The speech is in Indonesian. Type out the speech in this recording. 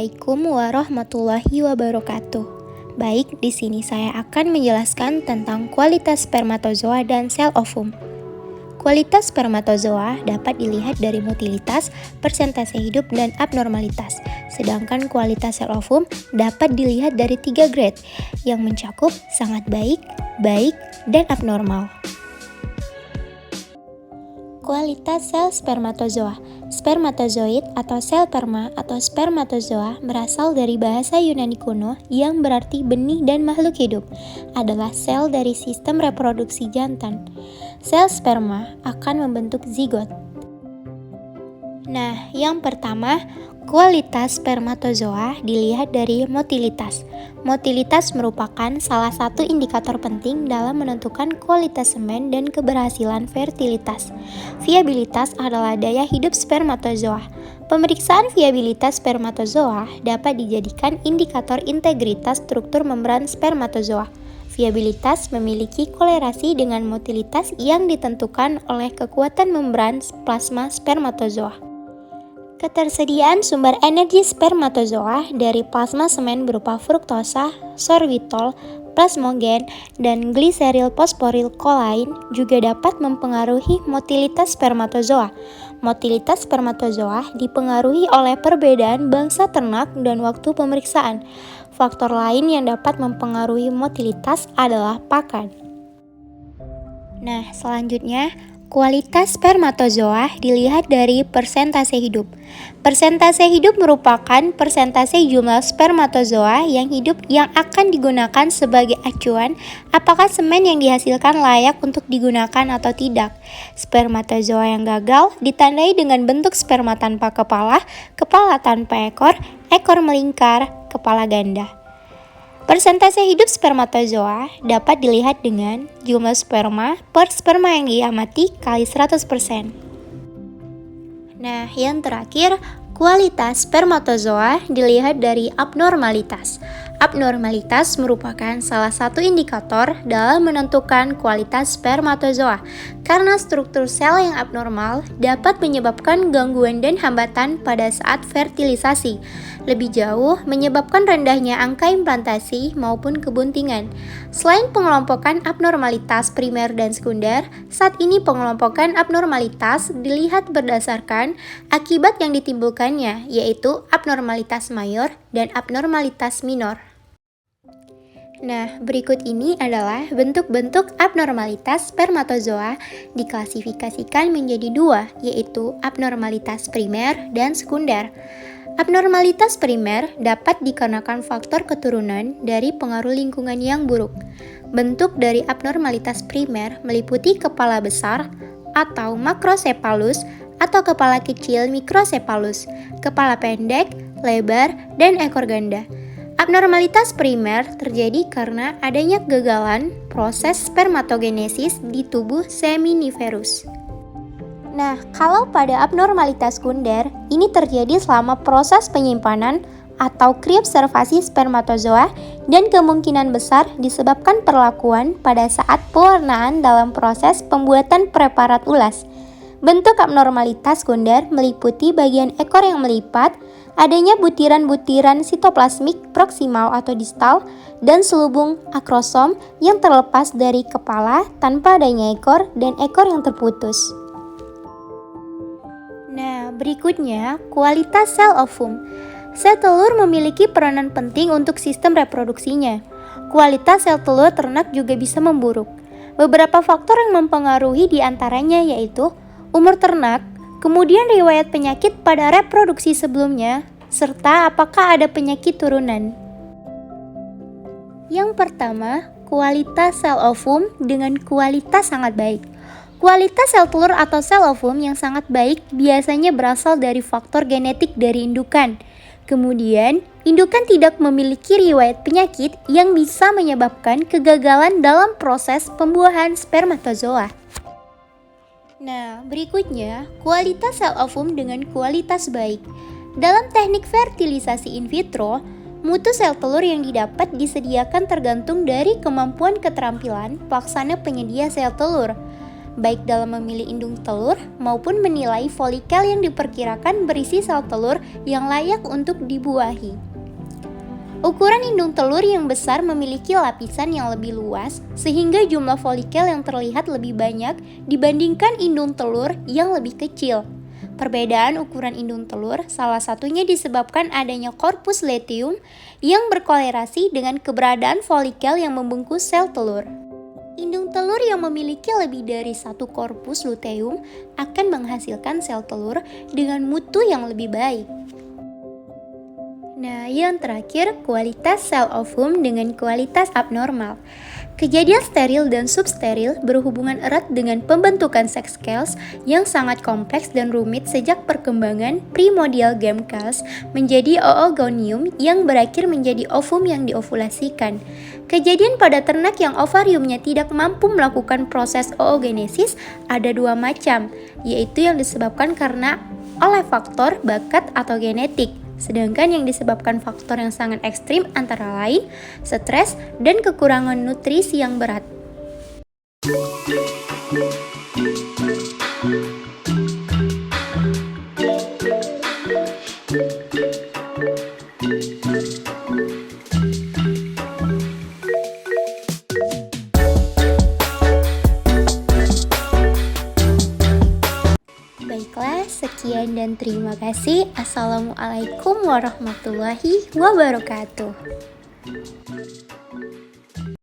Assalamualaikum warahmatullahi wabarakatuh. Baik, di sini saya akan menjelaskan tentang kualitas spermatozoa dan sel ovum. Kualitas spermatozoa dapat dilihat dari motilitas, persentase hidup, dan abnormalitas. Sedangkan kualitas sel ovum dapat dilihat dari 3 grade yang mencakup sangat baik, dan abnormal. Kualitas sel spermatozoa. Spermatozoid atau sel sperma atau spermatozoa berasal dari bahasa Yunani kuno yang berarti benih dan makhluk hidup, adalah sel dari sistem reproduksi jantan. Sel sperma akan membentuk zigot. Nah, yang pertama, kualitas spermatozoa dilihat dari motilitas. Motilitas merupakan salah satu indikator penting dalam menentukan kualitas semen dan keberhasilan fertilitas. Viabilitas adalah daya hidup spermatozoa. Pemeriksaan viabilitas spermatozoa dapat dijadikan indikator integritas struktur membran spermatozoa. Viabilitas memiliki kolerasi dengan motilitas yang ditentukan oleh kekuatan membran plasma spermatozoa. Ketersediaan sumber energi spermatozoa dari plasma semen berupa fruktosa, sorbitol, plasmogen, dan gliseril fosforil kolain juga dapat mempengaruhi motilitas spermatozoa. Motilitas spermatozoa dipengaruhi oleh perbedaan bangsa ternak dan waktu pemeriksaan. Faktor lain yang dapat mempengaruhi motilitas adalah pakan. Nah, selanjutnya, kualitas spermatozoa dilihat dari persentase hidup. Persentase hidup merupakan persentase jumlah spermatozoa yang hidup yang akan digunakan sebagai acuan apakah semen yang dihasilkan layak untuk digunakan atau tidak. Spermatozoa yang gagal ditandai dengan bentuk sperma tanpa kepala, kepala tanpa ekor, ekor melingkar, kepala ganda. Persentase hidup spermatozoa dapat dilihat dengan jumlah sperma per sperma yang diamati kali 100%. Nah, yang terakhir, kualitas spermatozoa dilihat dari abnormalitas. Abnormalitas merupakan salah satu indikator dalam menentukan kualitas spermatozoa, karena struktur sel yang abnormal dapat menyebabkan gangguan dan hambatan pada saat fertilisasi. Lebih jauh, menyebabkan rendahnya angka implantasi maupun kebuntingan. Selain pengelompokan abnormalitas primer dan sekunder, saat ini pengelompokan abnormalitas dilihat berdasarkan akibat yang ditimbulkannya, yaitu abnormalitas mayor dan abnormalitas minor. Nah, berikut ini adalah bentuk-bentuk abnormalitas spermatozoa diklasifikasikan menjadi 2, yaitu abnormalitas primer dan sekunder. Abnormalitas primer dapat dikarenakan faktor keturunan dari pengaruh lingkungan yang buruk. Bentuk dari abnormalitas primer meliputi kepala besar atau makrocephalus atau kepala kecil mikrocephalus, kepala pendek, lebar, dan ekor ganda. Abnormalitas primer terjadi karena adanya kegagalan proses spermatogenesis di tubuh seminiferus. Nah, kalau pada abnormalitas sekunder, ini terjadi selama proses penyimpanan atau kriobservasi spermatozoa dan kemungkinan besar disebabkan perlakuan pada saat pewarnaan dalam proses pembuatan preparat ulas. Bentuk abnormalitas sekunder meliputi bagian ekor yang melipat, adanya butiran-butiran sitoplasmik proksimal atau distal, dan selubung akrosom yang terlepas dari kepala tanpa adanya ekor dan ekor yang terputus. Nah, berikutnya, kualitas sel ovum. Sel telur memiliki peranan penting untuk sistem reproduksinya. Kualitas sel telur ternak juga bisa memburuk. Beberapa faktor yang mempengaruhi diantaranya yaitu umur ternak, kemudian riwayat penyakit pada reproduksi sebelumnya, serta apakah ada penyakit turunan. Yang pertama, kualitas sel ovum dengan kualitas sangat baik. Kualitas sel telur atau sel ovum yang sangat baik biasanya berasal dari faktor genetik dari indukan. Kemudian, indukan tidak memiliki riwayat penyakit yang bisa menyebabkan kegagalan dalam proses pembuahan spermatozoa. Nah, berikutnya, kualitas sel ovum dengan kualitas baik. Dalam teknik fertilisasi in vitro, mutu sel telur yang didapat disediakan tergantung dari kemampuan keterampilan pelaksana penyedia sel telur. baik dalam memilih indung telur maupun menilai folikel yang diperkirakan berisi sel telur yang layak untuk dibuahi. Ukuran indung telur yang besar memiliki lapisan yang lebih luas sehingga jumlah folikel yang terlihat lebih banyak dibandingkan indung telur yang lebih kecil. Perbedaan ukuran indung telur salah satunya disebabkan adanya korpus luteum yang berkorelasi dengan keberadaan folikel yang membungkus sel telur. Indung telur yang memiliki lebih dari satu korpus luteum akan menghasilkan sel telur dengan mutu yang lebih baik. Nah, yang terakhir, kualitas sel ovum dengan kualitas abnormal. Kejadian steril dan substeril berhubungan erat dengan pembentukan sex cells yang sangat kompleks dan rumit sejak perkembangan primordial gamete menjadi oogonium yang berakhir menjadi ovum yang diovulasikan. Kejadian pada ternak yang ovariumnya tidak mampu melakukan proses oogenesis ada dua macam, yaitu yang disebabkan karena oleh faktor bakat atau genetik. Sedangkan yang disebabkan faktor yang sangat ekstrim antara lain stres dan kekurangan nutrisi yang berat. Baiklah, sekian dan terima kasih. Assalamualaikum warahmatullahi wabarakatuh.